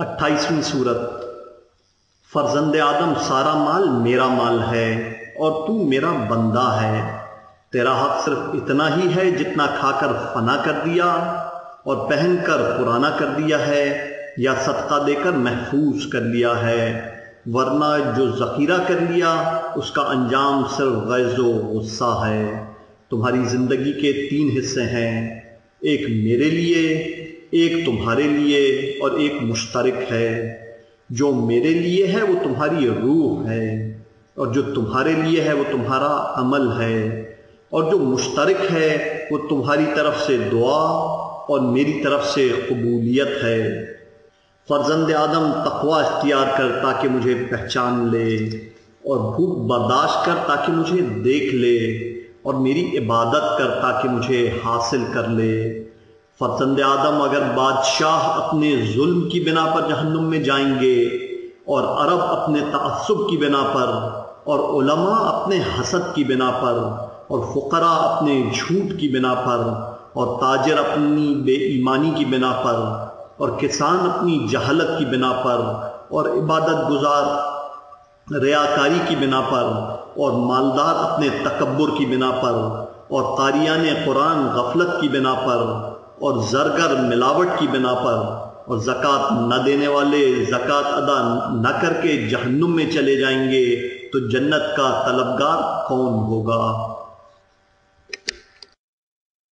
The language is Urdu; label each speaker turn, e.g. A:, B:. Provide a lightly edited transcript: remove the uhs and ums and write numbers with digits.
A: 28ویں سورت۔ فرزند آدم سارا مال میرا مال ہے اور تو میرا بندہ ہے۔ تیرا حق صرف اتنا ہی ہے جتنا کھا کر فنا کر دیا اور پہن کر پرانا کر دیا ہے یا صدقہ دے کر محفوظ کر لیا ہے، ورنہ جو ذخیرہ کر لیا اس کا انجام صرف غیظ و غصہ ہے۔ تمہاری زندگی کے 3 حصے ہیں، ایک میرے لیے، ایک تمہارے لیے اور ایک مشترک ہے۔ جو میرے لیے ہے وہ تمہاری روح ہے، اور جو تمہارے لیے ہے وہ تمہارا عمل ہے، اور جو مشترک ہے وہ تمہاری طرف سے دعا اور میری طرف سے قبولیت ہے۔ فرزند آدم تقوی اختیار کر تاکہ مجھے پہچان لے، اور بھوک برداشت کر تاکہ مجھے دیکھ لے، اور میری عبادت کر تاکہ مجھے حاصل کر لے۔ فرزند آدم اگر بادشاہ اپنے ظلم کی بنا پر جہنم میں جائیں گے، اور عرب اپنے تعصب کی بنا پر، اور علماء اپنے حسد کی بنا پر، اور فقراء اپنے جھوٹ کی بنا پر، اور تاجر اپنی بے ایمانی کی بنا پر، اور کسان اپنی جہالت کی بنا پر، اور عبادت گزار ریاکاری کی بنا پر، اور مالدار اپنے تکبر کی بنا پر، اور قاریان قرآن غفلت کی بنا پر، اور زرگر ملاوٹ کی بنا پر، اور زکوٰۃ نہ دینے والے زکوٰۃ ادا نہ کر کے جہنم میں چلے جائیں گے، تو جنت کا طلبگار کون ہوگا؟